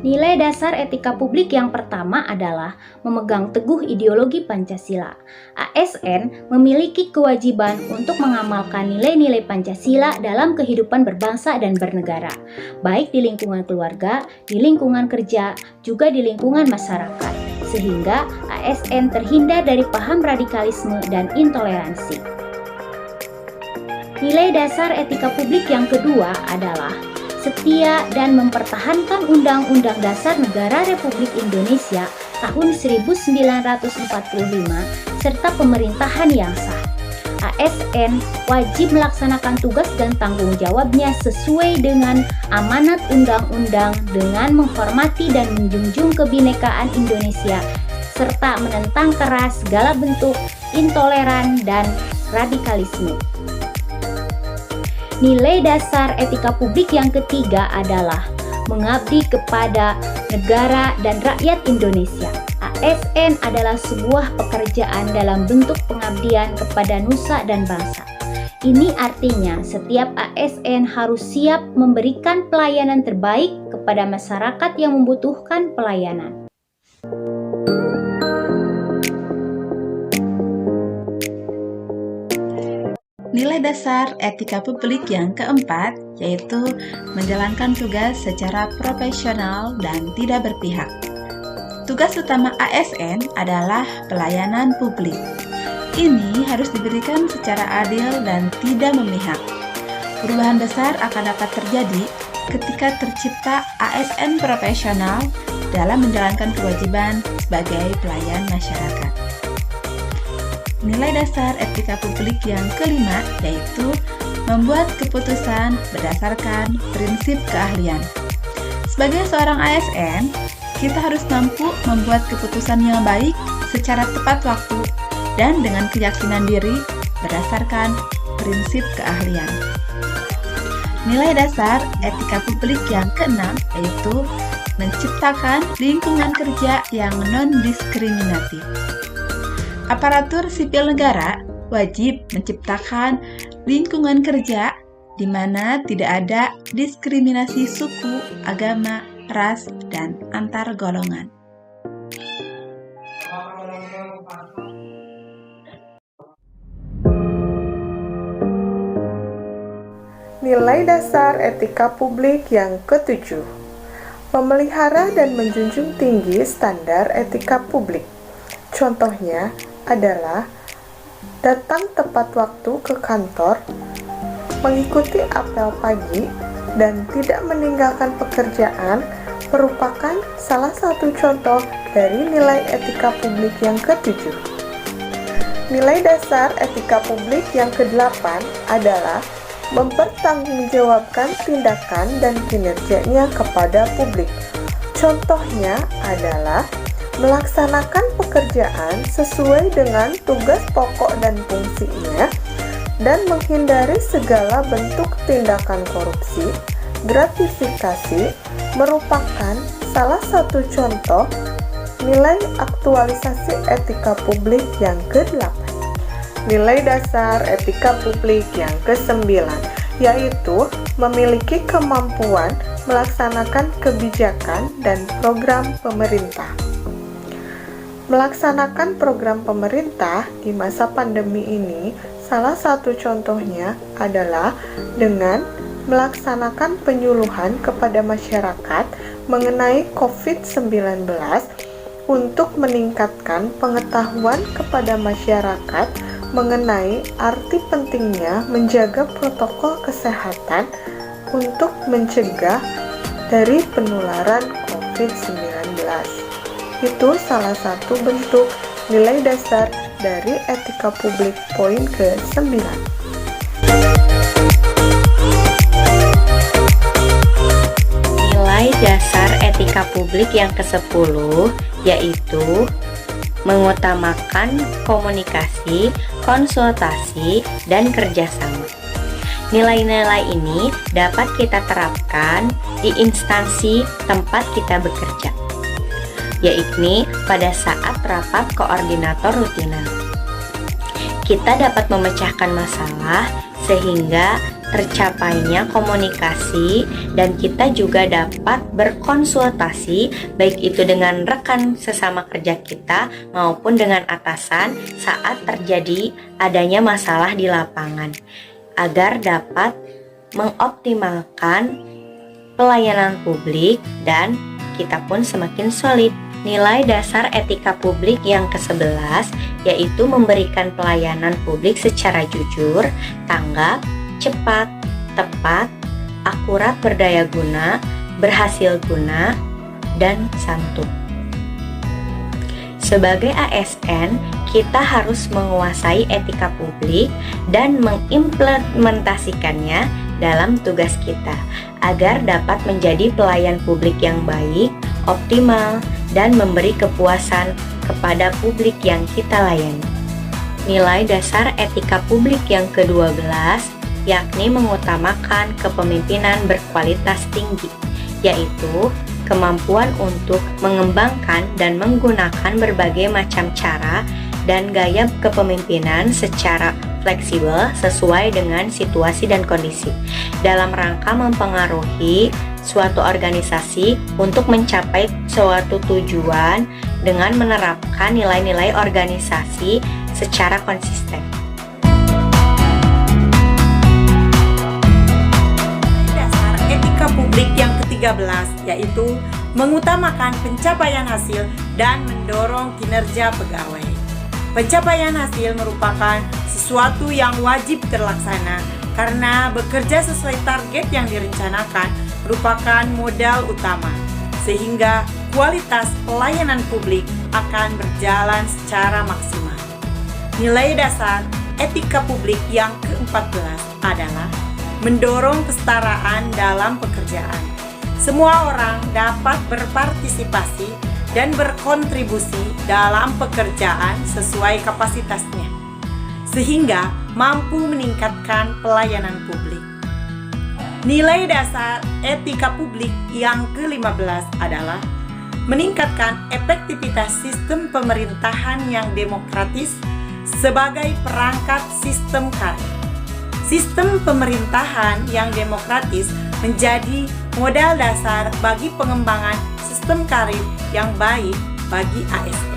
Nilai dasar etika publik yang pertama adalah memegang teguh ideologi Pancasila. ASN memiliki kewajiban untuk mengamalkan nilai-nilai Pancasila dalam kehidupan berbangsa dan bernegara, baik di lingkungan keluarga, di lingkungan kerja, juga di lingkungan masyarakat, sehingga ASN terhindar dari paham radikalisme dan intoleransi. Nilai dasar etika publik yang kedua adalah setia dan mempertahankan Undang-Undang Dasar Negara Republik Indonesia tahun 1945 serta pemerintahan yang sah. ASN wajib melaksanakan tugas dan tanggung jawabnya sesuai dengan amanat undang-undang dengan menghormati dan menjunjung kebinekaan Indonesia serta menentang keras segala bentuk intoleran dan radikalisme. Nilai dasar etika publik yang ketiga adalah mengabdi kepada negara dan rakyat Indonesia. ASN adalah sebuah pekerjaan dalam bentuk pengabdian kepada nusa dan bangsa. Ini artinya setiap ASN harus siap memberikan pelayanan terbaik kepada masyarakat yang membutuhkan pelayanan. Nilai dasar etika publik yang keempat yaitu menjalankan tugas secara profesional dan tidak berpihak. Tugas utama ASN adalah pelayanan publik. Ini harus diberikan secara adil dan tidak memihak. Perubahan besar akan dapat terjadi ketika tercipta ASN profesional dalam menjalankan kewajiban sebagai pelayan masyarakat. Nilai dasar etika publik yang kelima yaitu membuat keputusan berdasarkan prinsip keahlian. Sebagai seorang ASN, kita harus mampu membuat keputusan yang baik secara tepat waktu dan dengan keyakinan diri berdasarkan prinsip keahlian. Nilai dasar etika publik yang keenam yaitu menciptakan lingkungan kerja yang non-diskriminatif. Aparatur sipil negara wajib menciptakan lingkungan kerja di mana tidak ada diskriminasi suku, agama, ras, dan antar golongan. Nilai dasar etika publik yang ketujuh, memelihara dan menjunjung tinggi standar etika publik. Contohnya adalah datang tepat waktu ke kantor, mengikuti apel pagi, dan tidak meninggalkan pekerjaan merupakan salah satu contoh dari nilai etika publik yang ketujuh. Nilai dasar etika publik yang kedelapan adalah mempertanggungjawabkan tindakan dan kinerjanya kepada publik. Contohnya adalah melaksanakan pekerjaan sesuai dengan tugas pokok dan fungsinya, dan menghindari segala bentuk tindakan korupsi. Gratifikasi merupakan salah satu contoh nilai aktualisasi etika publik yang ke-8. Nilai dasar etika publik yang ke-9 yaitu memiliki kemampuan melaksanakan kebijakan dan program pemerintah. Melaksanakan program pemerintah di masa pandemi ini, salah satu contohnya adalah dengan melaksanakan penyuluhan kepada masyarakat mengenai COVID-19 untuk meningkatkan pengetahuan kepada masyarakat mengenai arti pentingnya menjaga protokol kesehatan untuk mencegah dari penularan COVID-19. Itu salah satu bentuk nilai dasar dari etika publik poin ke-9. Nilai dasar etika publik yang ke-10 yaitu mengutamakan komunikasi, konsultasi, dan kerjasama. Nilai-nilai ini dapat kita terapkan di instansi tempat kita bekerja, yaitu pada saat rapat koordinator rutinan. Kita dapat memecahkan masalah sehingga tercapainya komunikasi, dan kita juga dapat berkonsultasi baik itu dengan rekan sesama kerja kita maupun dengan atasan saat terjadi adanya masalah di lapangan, agar dapat mengoptimalkan pelayanan publik dan kita pun semakin solid. Nilai dasar etika publik yang ke-11 yaitu memberikan pelayanan publik secara jujur, tanggap, cepat, tepat, akurat, berdaya guna, berhasil guna, dan santun. Sebagai ASN, kita harus menguasai etika publik dan mengimplementasikannya dalam tugas kita agar dapat menjadi pelayan publik yang baik, optimal, dan memberi kepuasan kepada publik yang kita layani. Nilai dasar etika publik yang ke-12 yakni mengutamakan kepemimpinan berkualitas tinggi, yaitu kemampuan untuk mengembangkan dan menggunakan berbagai macam cara dan gaya kepemimpinan secara fleksibel sesuai dengan situasi dan kondisi dalam rangka mempengaruhi suatu organisasi untuk mencapai suatu tujuan dengan menerapkan nilai-nilai organisasi secara konsisten. Dasar etika publik yang ke-13 yaitu mengutamakan pencapaian hasil dan mendorong kinerja pegawai. Pencapaian hasil merupakan sesuatu yang wajib terlaksana karena bekerja sesuai target yang direncanakan merupakan modal utama, sehingga kualitas pelayanan publik akan berjalan secara maksimal. Nilai dasar etika publik yang ke-14 adalah mendorong kesetaraan dalam pekerjaan. Semua orang dapat berpartisipasi dan berkontribusi dalam pekerjaan sesuai kapasitasnya, sehingga mampu meningkatkan pelayanan publik. Nilai dasar etika publik yang ke-15 adalah meningkatkan efektivitas sistem pemerintahan yang demokratis sebagai perangkat sistem karir. Sistem pemerintahan yang demokratis menjadi modal dasar bagi pengembangan sistem karir yang baik bagi ASN.